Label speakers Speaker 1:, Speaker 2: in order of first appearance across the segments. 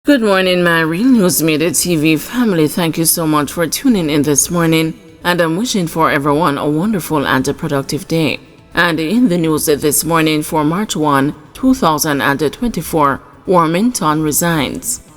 Speaker 1: Good morning, my Real News Midday TV family. Thank you so much for tuning in this morning, and I'm wishing for everyone a wonderful and a productive day. And in the news this morning for March 1, 2024, Warmington resigns.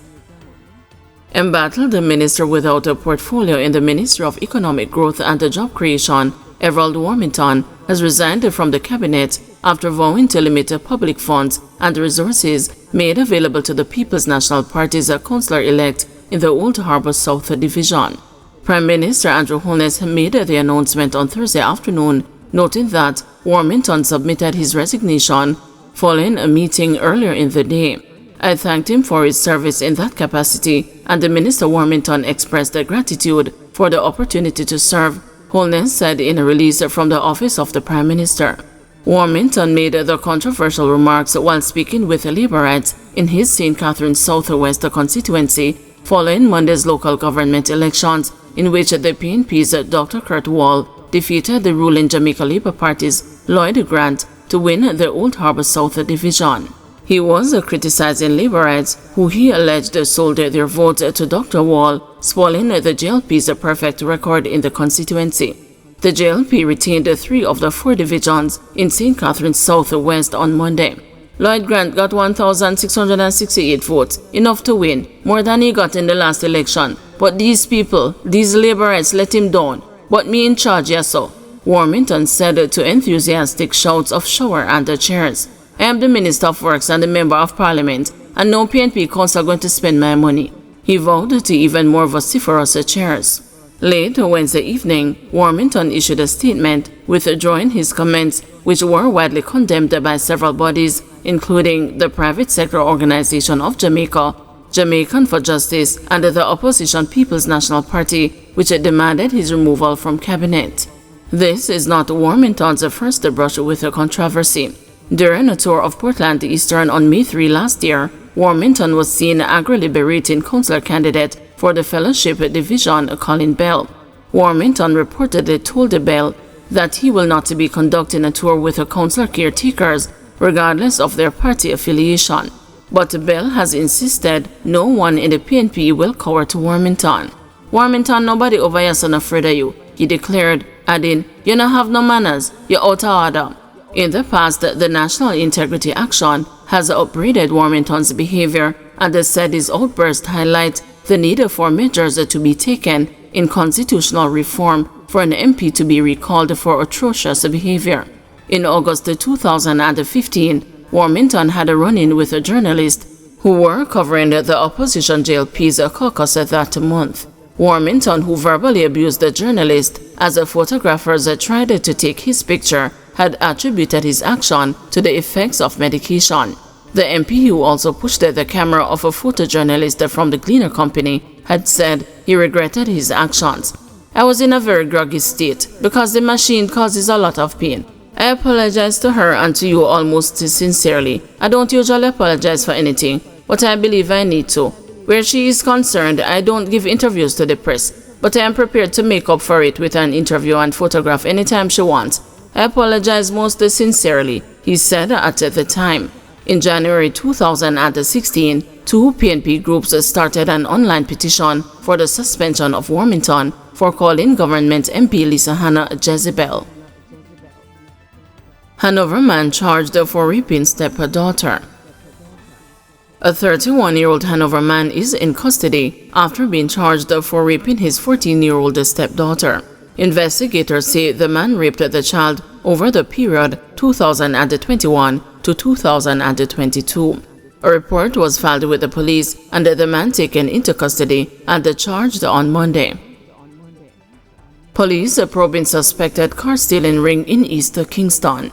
Speaker 1: Embattled minister without a portfolio in the Ministry of Economic Growth and Job Creation, Everald Warmington, has resigned from the cabinet after vowing to limit public funds and resources made available to the People's National Party's councillor-elect in the Old Harbour South Division. Prime Minister Andrew Holness made the announcement on Thursday afternoon, noting that Warmington submitted his resignation following a meeting earlier in the day. I thanked him for his service in that capacity, and the Minister Warmington expressed gratitude for the opportunity to serve, Holness said in a release from the office of the Prime Minister. Warmington made the controversial remarks while speaking with Labourites in his St. Catharines Southwest constituency following Monday's local government elections, in which the PNP's Dr. Kurt Wall defeated the ruling Jamaica Labour Party's Lloyd Grant to win the Old Harbour South Division. He was criticizing Labourites, who he alleged sold their vote to Dr. Wall, spoiling the JLP's perfect record in the constituency. The JLP retained 3 of the 4 divisions in St. Catharines Southwest on Monday. Lloyd Grant got 1,668 votes, enough to win, more than he got in the last election. But these people, these Labourites, let him down. But me in charge, yes so, Warmington said to enthusiastic shouts of shower and chairs. I am the Minister of Works and the Member of Parliament, and no PNP council going to spend my money. He vowed to even more vociferous cheers. Late Wednesday evening, Warmington issued a statement withdrawing his comments, which were widely condemned by several bodies, including the Private Sector Organization of Jamaica, Jamaican for Justice, and the opposition People's National Party, which demanded his removal from cabinet. This is not Warmington's first brush with a controversy. During a tour of Portland Eastern on May 3 last year, Warmington was seen angrily berating councillor candidate for the Fellowship Division, Colin Bell. Warmington reportedly told Bell that he will not be conducting a tour with councillor caretakers, regardless of their party affiliation. But Bell has insisted no one in the PNP will cower to Warmington. Warmington, nobody over here is afraid of you, he declared, adding, "You don't have no manners, you're out of order." In the past, the National Integrity Action has upbraided Warmington's behavior and has said his outburst highlights the need for measures to be taken in constitutional reform for an MP to be recalled for atrocious behavior. In August 2015, Warmington had a run-in with a journalist who were covering the opposition JLP's caucus that month. Warmington, who verbally abused the journalist as photographers tried to take his picture, had attributed his action to the effects of medication. The MP, who also pushed the camera of a photojournalist from the Gleaner Company, had said he regretted his actions. "I was in a very groggy state because the machine causes a lot of pain. I apologize to her and to you almost sincerely. I don't usually apologize for anything, but I believe I need to. Where she is concerned, I don't give interviews to the press, but I am prepared to make up for it with an interview and photograph anytime she wants. I apologize most sincerely," he said at the time. In January 2016, 2 PNP groups started an online petition for the suspension of Warmington for calling government MP Lisa Hannah Jezebel. Hanover man charged for raping stepdaughter. A 31-year-old Hanover man is in custody after being charged for raping his 14-year-old stepdaughter. Investigators say the man raped the child over the period 2021 to 2022. A report was filed with the police and the man taken into custody and charged on Monday. Police are probing suspected car stealing ring in East Kingston.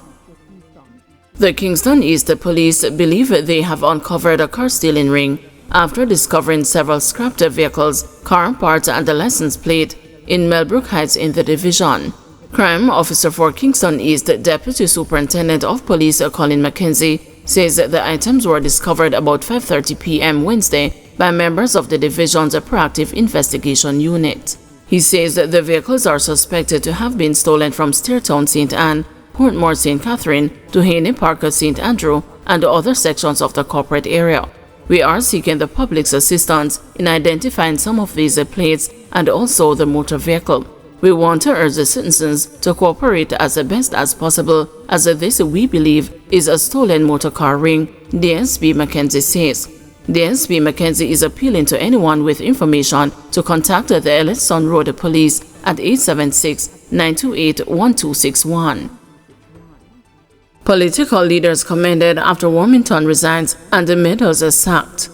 Speaker 1: The Kingston East Police believe they have uncovered a car stealing ring after discovering several scrapped vehicles, car parts and a license plate in Melbrook Heights in the division. Crime Officer for Kingston East Deputy Superintendent of Police Colin McKenzie says the items were discovered about 5:30 p.m. Wednesday by members of the division's proactive investigation unit. He says the vehicles are suspected to have been stolen from Steertown St. Anne, Portmore St. Catherine to Haney Park St. Andrew and other sections of the corporate area. We are seeking the public's assistance in identifying some of these plates and also the motor vehicle. We want to urge the citizens to cooperate as best as possible, as this, we believe, is a stolen motor car ring, DSP Mackenzie says. DSP Mackenzie is appealing to anyone with information to contact the Ellison Road Police at 876-928-1261. Political leaders commended after Warmington resigns and the Meadows is sacked.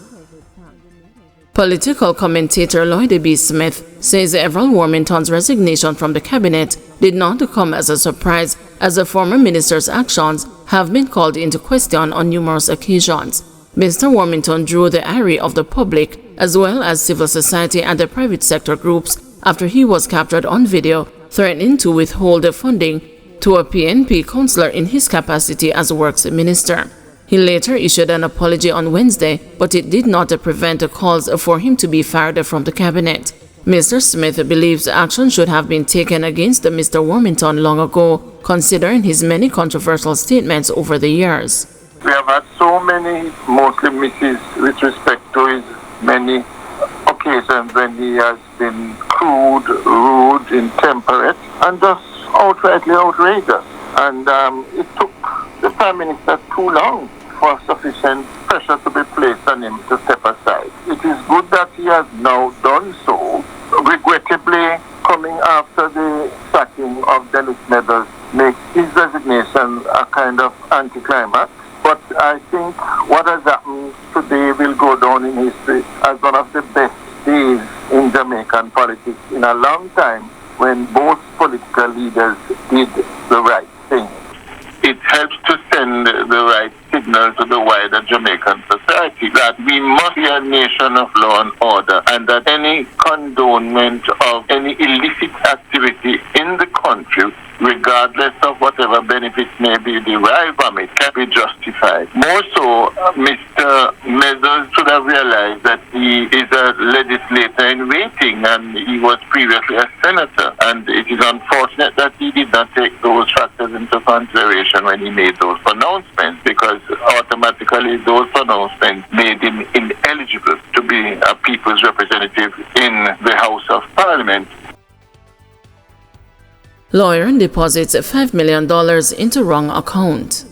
Speaker 1: Political commentator Lloyd B. Smith says Everald Warmington's resignation from the cabinet did not come as a surprise, as the former minister's actions have been called into question on numerous occasions. Mr. Warmington drew the ire of the public as well as civil society and the private sector groups after he was captured on video threatening to withhold the funding to a PNP councillor in his capacity as Works Minister. He later issued an apology on Wednesday, but it did not prevent the calls for him to be fired from the cabinet. Mr. Smith believes action should have been taken against Mr. Warmington long ago, considering his many controversial statements over the years.
Speaker 2: We have had so many mostly misses with respect to his many occasions when he has been crude, rude, intemperate, and just outrightly outrageous. And it took the Prime Minister too long for sufficient pressure to be placed on him to step aside. It is good that he has now done so. Regrettably, coming after the sacking of Dennis Meadows makes his resignation a kind of anticlimax. But I think what has happened today will go down in history as one of the best days in Jamaican politics in a long time, when both political leaders did the right thing. It helps to send the right signal to the wider Jamaican society that we must be a nation of law and order, and that any condonement of any illicit activity in the country, regardless of whatever benefits may be derived from it, can be justified. More so, Mr. Meadows should have realized that he is a legislator in waiting, and he was previously a senator. And it is unfortunate that he did not take those factors into consideration when he made those pronouncements, because automatically those pronouncements made him ineligible to be a people's representative in the House of Parliament.
Speaker 1: Lawyer deposits $5 million into wrong account.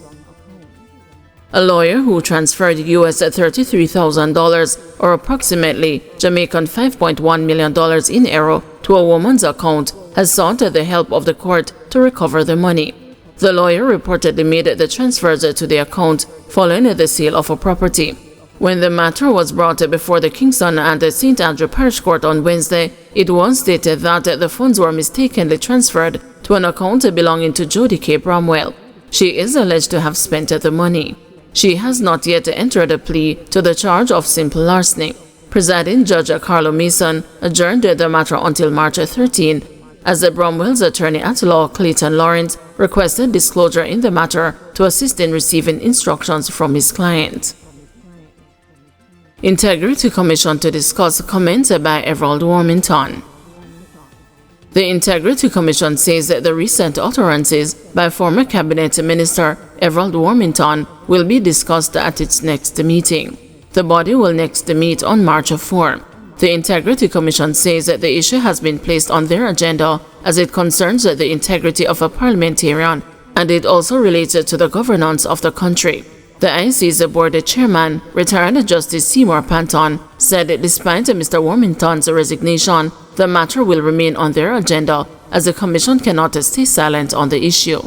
Speaker 1: A lawyer who transferred US $33,000 or approximately Jamaican $5.1 million in error to a woman's account has sought the help of the court to recover the money. The lawyer reportedly made the transfers to the account following the sale of a property. When the matter was brought before the Kingston and the St. Andrew Parish Court on Wednesday, it was stated that the funds were mistakenly transferred to an account belonging to Jody K. Bramwell. She is alleged to have spent the money. She has not yet entered a plea to the charge of simple larceny. Presiding Judge Carlo Mason adjourned the matter until March 13, as the Bramwell's attorney at law, Clayton Lawrence, requested disclosure in the matter to assist in receiving instructions from his client. Integrity Commission to discuss comments by Everald Warmington. The Integrity Commission says that the recent utterances by former Cabinet Minister Everald Warmington will be discussed at its next meeting. The body will next meet on March 4. The Integrity Commission says that the issue has been placed on their agenda as it concerns the integrity of a parliamentarian, and it also relates to the governance of the country. The IC's board chairman, retired Justice Seymour Panton, said that despite Mr. Warmington's resignation, the matter will remain on their agenda as the commission cannot stay silent on the issue.